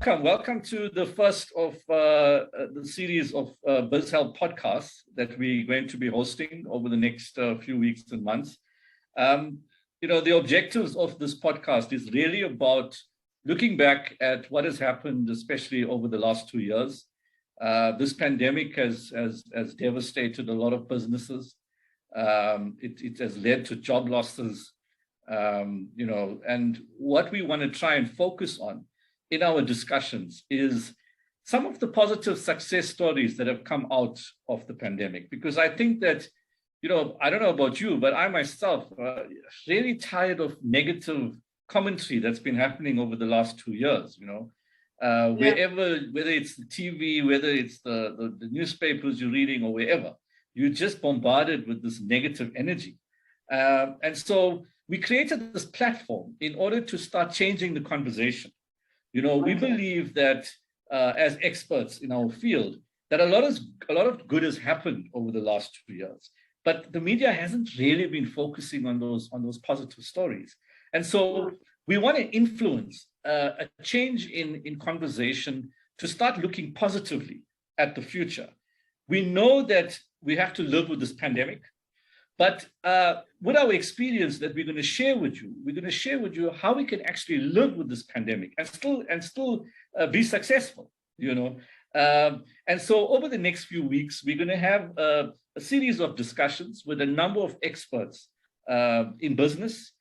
Welcome to the first of the series of BizHelp podcasts that we're going to be hosting over the next few weeks and months. The objectives of this podcast is really about looking back at what has happened, especially over the last 2 years. This pandemic has devastated a lot of businesses. It has led to job losses, and what we want to try and focus on in our discussions is some of the positive success stories that have come out of the pandemic. Because I think that, I don't know about you, but I myself really tired of negative commentary that's been happening over the last 2 years, whether it's the TV, whether it's the newspapers you're reading or wherever, you're just bombarded with this negative energy. And so we created this platform in order to start changing the conversation. We believe that as experts in our field, that a lot of good has happened over the last 2 years, but the media hasn't really been focusing on those positive stories. And so we want to influence a change in conversation to start looking positively at the future. We know that we have to live with this pandemic, but with our experience that we're going to share with you, how we can actually live with this pandemic and still be successful, And so over the next few weeks, we're going to have a series of discussions with a number of experts in business,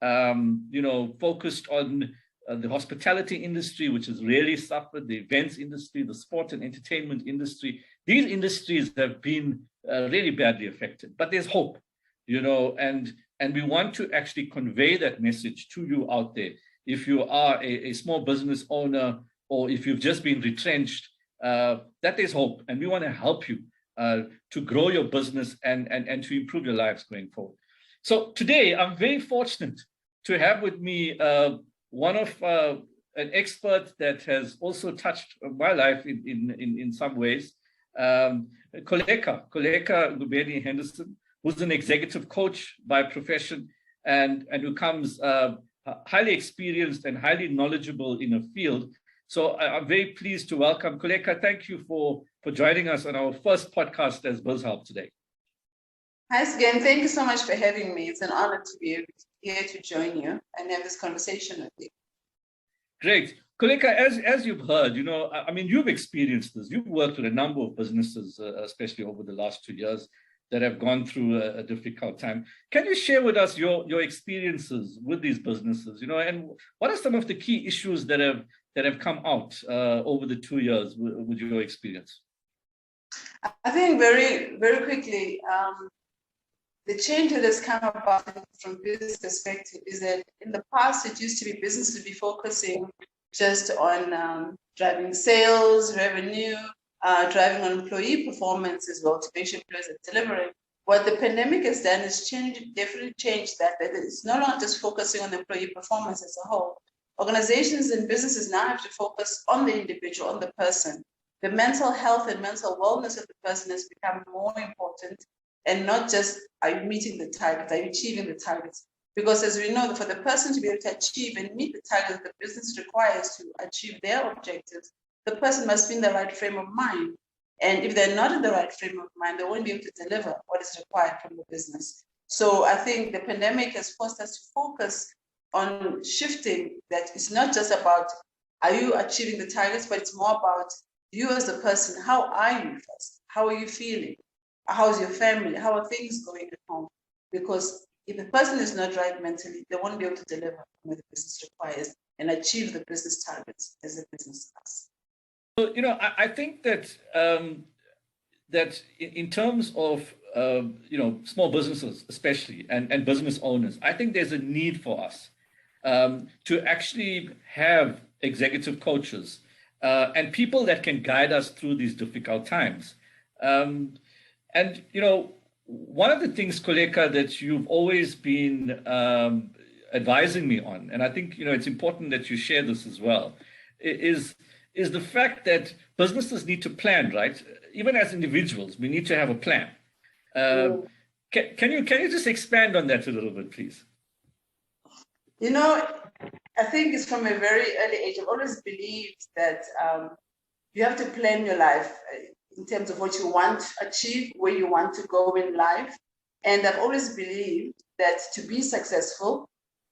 focused on the hospitality industry, which has really suffered, the events industry, the sport and entertainment industry. These industries have been really badly affected, but there's hope. And we want to actually convey that message to you out there. If you are a small business owner, or if you've just been retrenched, that there's hope. And we want to help you to grow your business and to improve your lives going forward. So today, I'm very fortunate to have with me an expert that has also touched my life in some ways, Kholeka Ngubeni Henderson, who's an executive coach by profession and who comes highly experienced and highly knowledgeable in a field. So I'm very pleased to welcome Kholeka. Thank you for joining us on our first podcast as BizHelp today. Hi, Sugen. Thank you so much for having me. It's an honor to be here to join you and have this conversation with you. Great. Kholeka, as you've heard, you've experienced this. You've worked with a number of businesses, especially over the last 2 years, that have gone through a difficult time. Can you share with us your experiences with these businesses, and what are some of the key issues that have come out over the 2 years with your experience? I think very, very quickly, the change that has come about from business perspective is that in the past, it used to be business to be focusing just on driving sales, revenue, driving on employee performance as well to make sure employees are delivering. What the pandemic has done is definitely changed that it's no longer just focusing on the employee performance as a whole. Organizations and businesses now have to focus on the individual, on the person. The mental health and mental wellness of the person has become more important, and not just, are you meeting the targets, are you achieving the targets? Because as we know, for the person to be able to achieve and meet the targets the business requires to achieve their objectives, the person must be in the right frame of mind. And if they're not in the right frame of mind, they won't be able to deliver what is required from the business. So I think the pandemic has forced us to focus on shifting that. It's not just about, are you achieving the targets, but it's more about you as a person. How are you first? How are you feeling? How's your family? How are things going at home? Because if the person is not right mentally, they won't be able to deliver what the business requires and achieve the business targets as a business does. So, I think that that in terms of small businesses, especially and business owners, I think there's a need for us to actually have executive coaches and people that can guide us through these difficult times. One of the things, Kholeka, that you've always been advising me on, and I think it's important that you share this as well, is the fact that businesses need to plan, right? Even as individuals, we need to have a plan. Can you just expand on that a little bit, please? I think it's from a very early age. I've always believed that you have to plan your life in terms of what you want to achieve, where you want to go in life. And I've always believed that to be successful,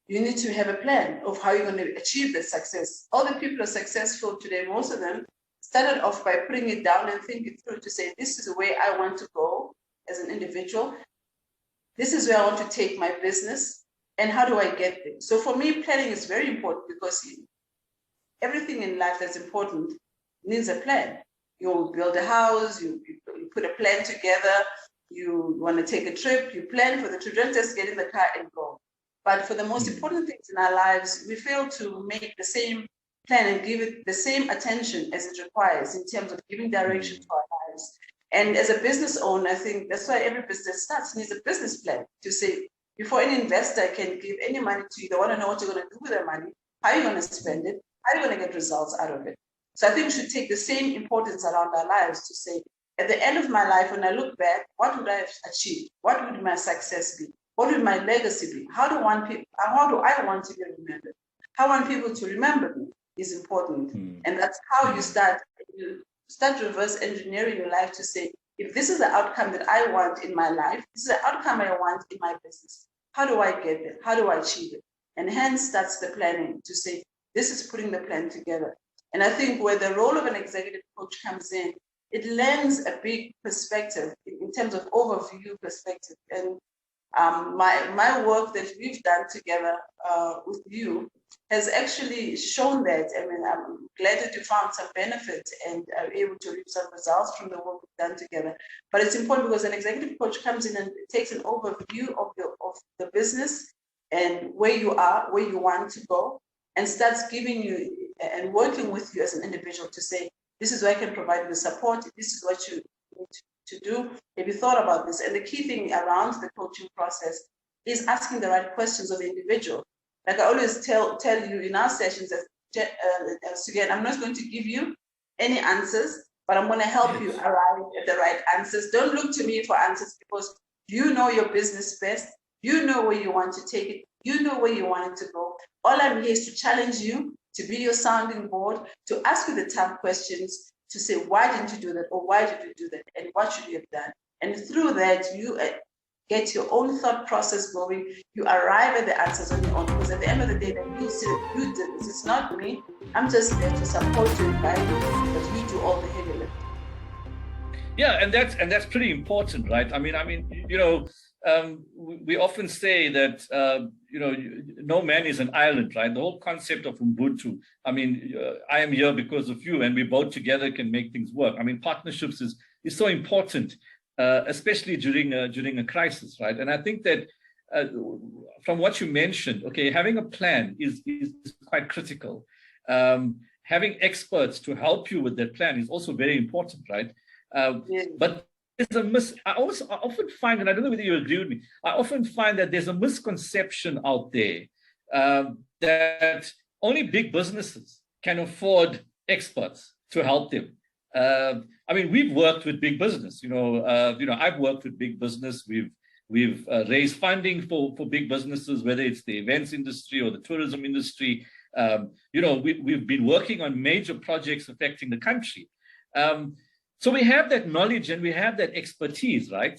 you need to have a plan of how you're going to achieve that success. All the people who are successful today, most of them started off by putting it down and thinking through to say, this is the way I want to go as an individual. This is where I want to take my business. And how do I get there? So for me, planning is very important because everything in life that's important needs a plan. You build a house, you put a plan together, you want to take a trip, you plan for the trip, don't just get in the car and go. But for the most important things in our lives, we fail to make the same plan and give it the same attention as it requires in terms of giving direction to our lives. And as a business owner, I think that's why every business starts needs a business plan to say, before any investor can give any money to you, they want to know what you're going to do with their money, how you're going to spend it, how you're going to get results out of it. So I think we should take the same importance around our lives to say, at the end of my life, when I look back, what would I have achieved? What would my success be? What would my legacy be? How do I want to be remembered? How I want people to remember me is important. And that's how you start reverse engineering your life to say, if this is the outcome that I want in my life, this is the outcome I want in my business. How do I get there? How do I achieve it? And hence that's the planning to say, this is putting the plan together. And I think where the role of an executive coach comes in, it lends a big perspective in terms of overview perspective. And my work that we've done together with you has actually shown that. I mean, I'm glad that you found some benefit and are able to reap some results from the work we've done together. But it's important because an executive coach comes in and takes an overview of the business and where you are, where you want to go, and starts giving you and working with you as an individual to say, this is where I can provide you the support, this is what you need to do. Have you thought about this? And the key thing around the coaching process is asking the right questions of the individual. Like I always tell you in our sessions, Sugen, I'm not going to give you any answers, but I'm going to help you arrive at the right answers. Don't look to me for answers because you know your business best. You know where you want to take it. You know where you want it to go. All I'm here is to challenge you, to be your sounding board, to ask you the tough questions, to say, why didn't you do that? Or why did you do that? And what should you have done? And through that, you get your own thought process going. You arrive at the answers on your own. Because at the end of the day, then you see that you did this. It's not me. I'm just there to support you and guide you, but you do all the heavy lifting. Yeah, and that's pretty important, right? I mean, you know, we often say that you know, no man is an island, right? The whole concept of Ubuntu. I mean, I am here because of you, and we both together can make things work. I mean, partnerships is so important, especially during a crisis, right? And I think that from what you mentioned, okay, having a plan is quite critical. Having experts to help you with that plan is also very important, right? But there's I often find, and I don't know whether you agree with me, I often find that there's a misconception out there that only big businesses can afford experts to help them. I mean, we've worked with big business. You know, I've worked with big business. We've raised funding for big businesses, whether it's the events industry or the tourism industry. You know, we've been working on major projects affecting the country. So we have that knowledge and we have that expertise, right?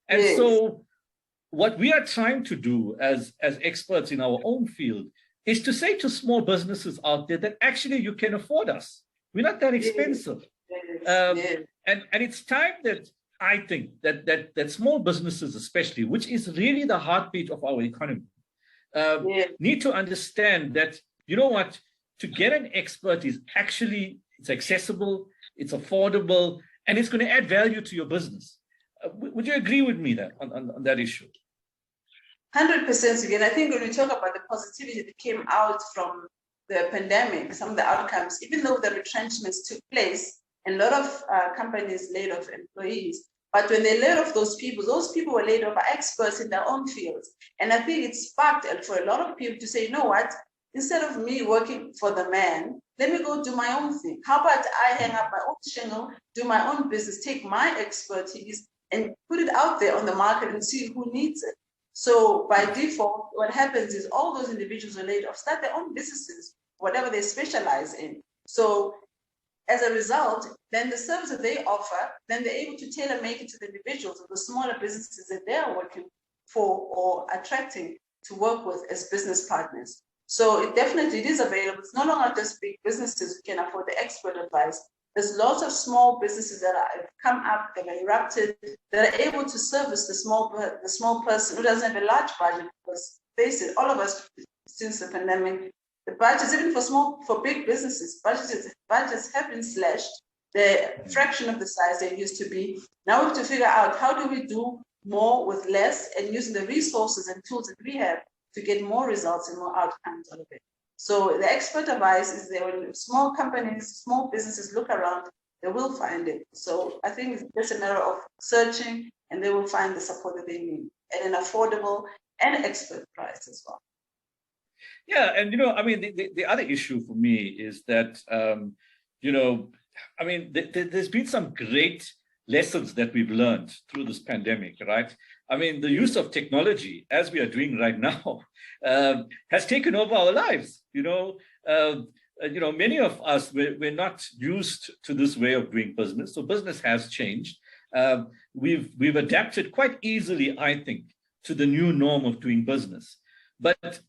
And so what we are trying to do as experts in our own field is to say to small businesses out there that actually you can afford us. We're not that expensive. And it's time that I think that small businesses especially, which is really the heartbeat of our economy, need to understand that, you know what, to get an expert is actually, it's accessible, it's affordable, and it's going to add value to your business. Would you agree with me on that issue? 100% again. I think when we talk about the positivity that came out from the pandemic, some of the outcomes, even though the retrenchments took place, and a lot of companies laid off employees, but when they laid off those people were laid off by experts in their own fields. And I think it sparked for a lot of people to say, you know what, instead of me working for the man, let me go do my own thing. How about I hang up my own shingle, do my own business, take my expertise and put it out there on the market and see who needs it. So by default, what happens is all those individuals who are laid off start their own businesses, whatever they specialize in. So as a result, then the service that they offer, then they're able to tailor make it to the individuals or the smaller businesses that they're working for or attracting to work with as business partners. So it definitely is available. It's no longer just big businesses who can afford the expert advice. There's lots of small businesses that have come up, that are erupted, that are able to service the small person who doesn't have a large budget. Because face it, all of us since the pandemic, the budgets, even for big businesses, budgets have been slashed. They're a fraction of the size they used to be. Now we have to figure out how do we do more with less and using the resources and tools that we have to get more results and more outcomes out of it. So the expert advice is there when small companies, small businesses look around, they will find it. So I think it's just a matter of searching and they will find the support that they need at an affordable and expert price as well. Yeah, and I mean, the other issue for me is that, I mean, there's been some great lessons that we've learned through this pandemic, right? I mean, the use of technology, as we are doing right now, has taken over our lives. Many of us, we're not used to this way of doing business, so business has changed. We've adapted quite easily, I think, to the new norm of doing business. But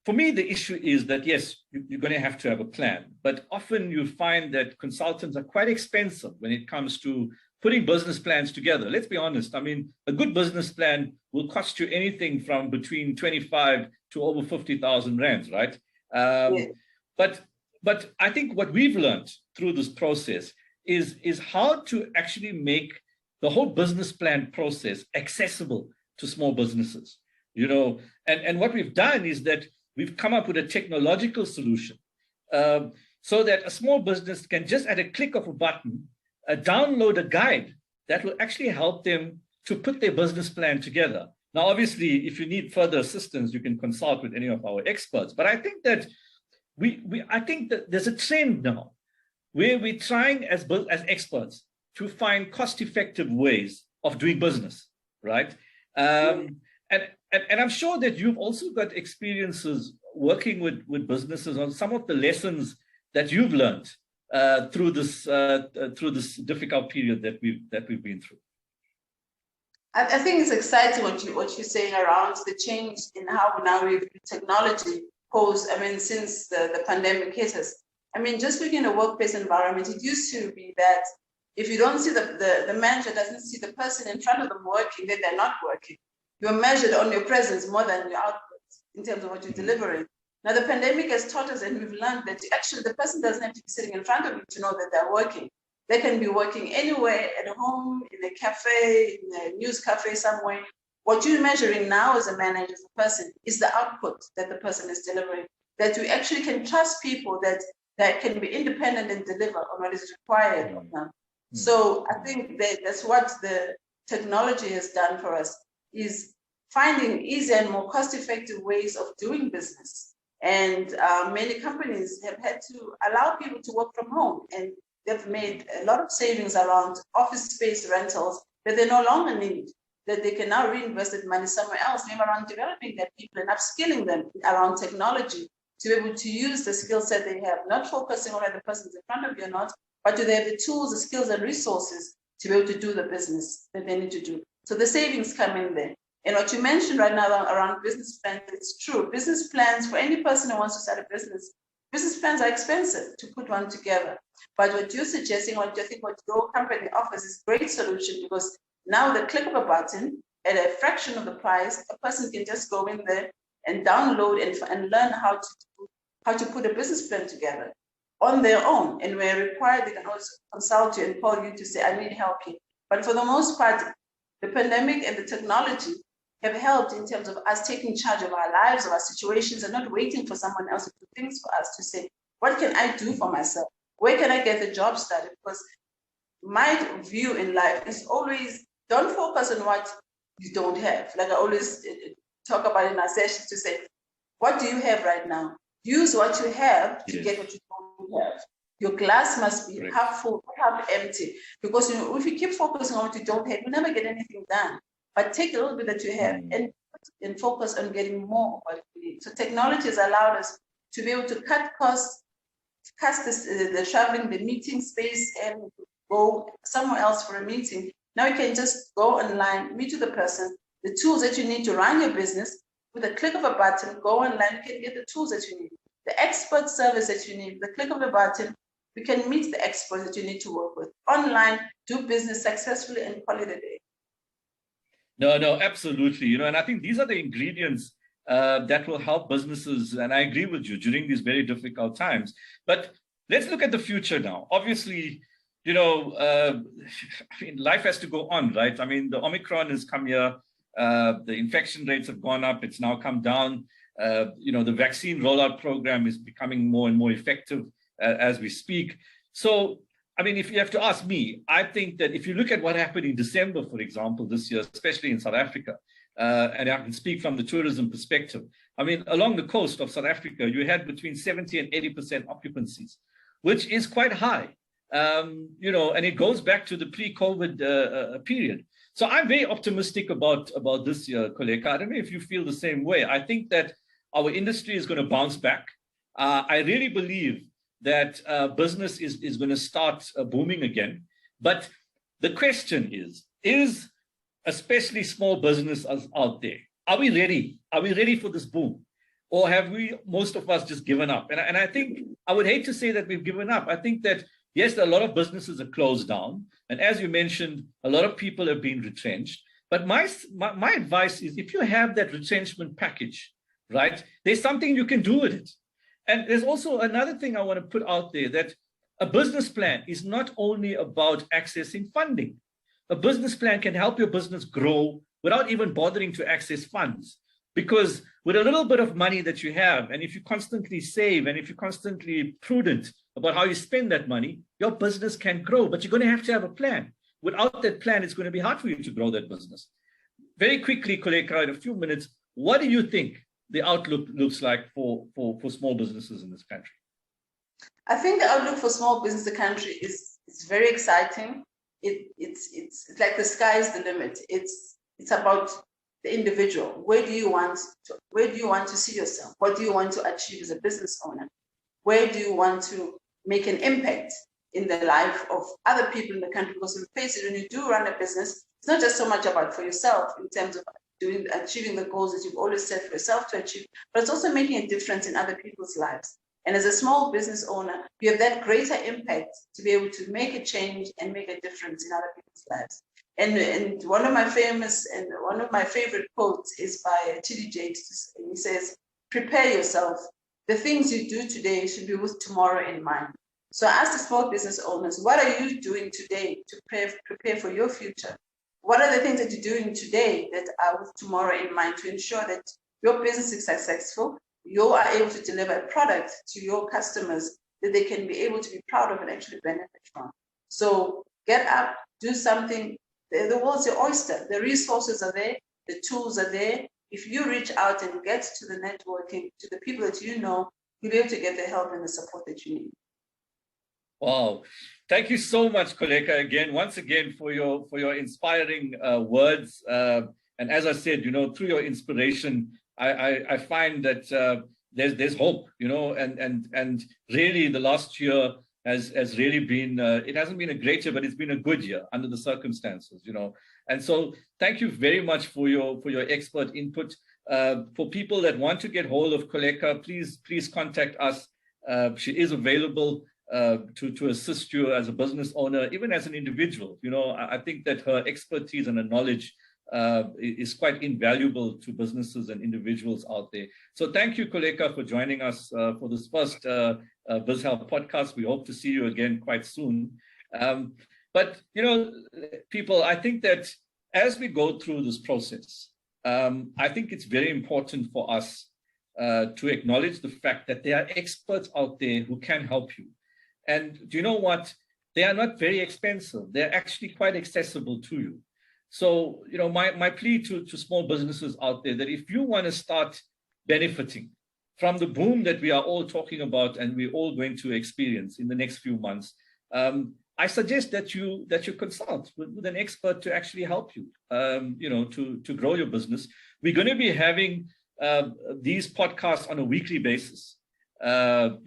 for me, the issue is that, yes, you're going to have a plan. But often you find that consultants are quite expensive when it comes to putting business plans together. Let's be honest. I mean, a good business plan will cost you anything from between 25 to over 50,000 rands, right? But I think what we've learned through this process is how to actually make the whole business plan process accessible to small businesses. And what we've done is that we've come up with a technological solution so that a small business can just at a click of a button download a guide that will actually help them to put their business plan together. Now, obviously, if you need further assistance, you can consult with any of our experts. But I think that I think that there's a trend now where we're trying as experts to find cost-effective ways of doing business, right? And I'm sure that you've also got experiences working with businesses on some of the lessons that you've learned through this difficult period that we've been through. I think it's exciting what you're saying around the change in how now we've technology posed. I mean, since the pandemic hit us. I mean, just within a workplace environment, it used to be that if you don't see the manager doesn't see the person in front of them working, then they're not working. You're measured on your presence more than your output in terms of what you're delivering. Now, the pandemic has taught us and we've learned that actually the person doesn't have to be sitting in front of you to know that they're working. They can be working anywhere, at home, in a cafe, in a news cafe somewhere. What you're measuring now as a manager, as a person, is the output that the person is delivering. That you actually can trust people that can be independent and deliver on what is required of them. So I think that's what the technology has done for us, is finding easier and more cost-effective ways of doing business. And many companies have had to allow people to work from home, and they've made a lot of savings around office space rentals that they no longer need, that they can now reinvest that money somewhere else, maybe around developing their people and upskilling them around technology to be able to use the skill set they have, not focusing on whether the person's in front of you or not, but do they have the tools, the skills and resources to be able to do the business that they need to do. So the savings come in there. And what you mentioned right now around business plans, it's true. Business plans for any person who wants to start a business plans are expensive to put one together. But what you're suggesting, what your company offers is a great solution, because now the click of a button at a fraction of the price, a person can just go in there and download and learn how to put a business plan together on their own. And where required, they can also consult you and call you to say, I need help here. But for the most part, the pandemic and the technology have helped in terms of us taking charge of our lives, of our situations, and not waiting for someone else to do things for us, to say, what can I do for myself? Where can I get the job started? Because my view in life is always, don't focus on what you don't have. Like I always talk about in our sessions, to say, what do you have right now? Use what you have to get what you don't have. Your glass must be half full, half empty. Because if you keep focusing on what you don't have, you never get anything done. But take a little bit that you have and and focus on getting more of what we need. So technology has allowed us to be able to cut costs, the traveling, the meeting space, and go somewhere else for a meeting. Now you can just go online, meet with the person, the tools that you need to run your business. With a click of a button, go online, you can get the tools that you need. The expert service that you need, the click of the button, you can meet the experts that you need to work with. Online, do business successfully and call it a day. No, absolutely. And I think these are the ingredients that will help businesses. And I agree with you during these very difficult times. But let's look at the future now. Obviously, life has to go on, right? I mean, the Omicron has come here. The infection rates have gone up. It's now come down. The vaccine rollout program is becoming more and more effective as we speak. So, I mean, if you have to ask me, I think that if you look at what happened in December, for example, this year, especially in South Africa, and I can speak from the tourism perspective, I mean, along the coast of South Africa, you had between 70 and 80% occupancies, which is quite high, and it goes back to the pre-COVID period. So I'm very optimistic about this year, Kholeka. I don't know if you feel the same way. I think that our industry is going to bounce back. I really believe that business is going to start booming again. But the question is especially small businesses out there, are we ready? Are we ready for this boom? Or have most of us just given up? And I think I would hate to say that we've given up. I think that, yes, a lot of businesses are closed down. And as you mentioned, a lot of people have been retrenched. But my advice is, if you have that retrenchment package, right, there's something you can do with it. And there's also another thing I want to put out there, that a business plan is not only about accessing funding. A business plan can help your business grow without even bothering to access funds. Because with a little bit of money that you have, and if you constantly save, and if you're constantly prudent about how you spend that money, your business can grow. But you're going to have a plan. Without that plan, it's going to be hard for you to grow that business. Very quickly, Kholeka, in a few minutes, what do you think the outlook looks like for small businesses in this country? I think the outlook for small business in the country is very exciting. It's like the sky is the limit. It's about the individual. Where do you want to see yourself? What do you want to achieve as a business owner? Where do you want to make an impact in the life of other people in the country? Because in face it, when you do run a business, it's not just so much about for yourself in terms of achieving the goals that you've always set for yourself to achieve, but it's also making a difference in other people's lives. And as a small business owner, you have that greater impact to be able to make a change and make a difference in other people's lives. And one of my favorite quotes is by T.D. Jakes. He says, "Prepare yourself. The things you do today should be with tomorrow in mind." So as the small business owners, what are you doing today to prepare for your future? What are the things that you're doing today that are with tomorrow in mind to ensure that your business is successful, you are able to deliver a product to your customers that they can be able to be proud of and actually benefit from? So get up, do something. The world's your oyster. The resources are there, the tools are there. If you reach out and get to the networking, to the people that you know, you'll be able to get the help and the support that you need. Wow. Thank you so much, Kholeka, once again, for your inspiring words. And as I said, through your inspiration, I find that there's hope, and really the last year has really been, it hasn't been a great year, but it's been a good year under the circumstances, And so thank you very much for your expert input. For people that want to get hold of Kholeka, please contact us. She is available to assist you as a business owner, even as an individual. I think that her expertise and her knowledge is quite invaluable to businesses and individuals out there. So thank you, Kholeka, for joining us for this first BizHelp podcast. We hope to see you again quite soon. But, people, I think that as we go through this process, I think it's very important for us to acknowledge the fact that there are experts out there who can help you. And do you know what? They are not very expensive. They're actually quite accessible to you. So, my plea to small businesses out there, that if you want to start benefiting from the boom that we are all talking about and we're all going to experience in the next few months, I suggest that you consult with an expert to actually help you, to grow your business. We're going to be having these podcasts on a weekly basis, and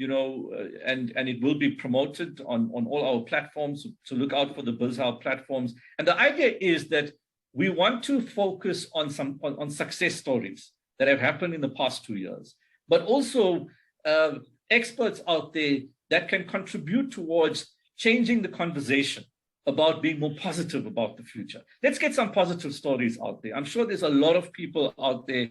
it will be promoted on all our platforms. So look out for the BizHelp platforms. And the idea is that we want to focus on success stories that have happened in the past 2 years, but also experts out there that can contribute towards changing the conversation about being more positive about the future. Let's get some positive stories out there. I'm sure there's a lot of people out there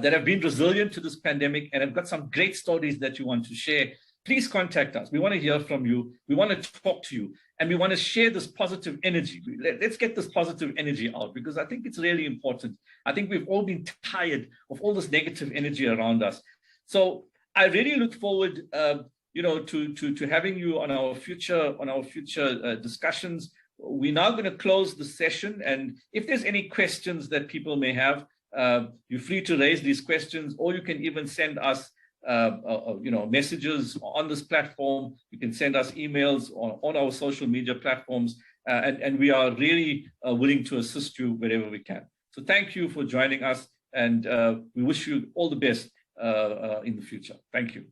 that have been resilient to this pandemic and have got some great stories that you want to share. Please contact us. We want to hear from you. We want to talk to you, and we want to share this positive energy. Let's get this positive energy out, because I think it's really important. I think we've all been tired of all this negative energy around us. So I really look forward to having you on our future discussions. We're now going to close the session, and if there's any questions that people may have, you're free to raise these questions, or you can even send us messages on this platform. You can send us emails on our social media platforms, and we are really willing to assist you wherever we can. So thank you for joining us, and we wish you all the best in the future. Thank you.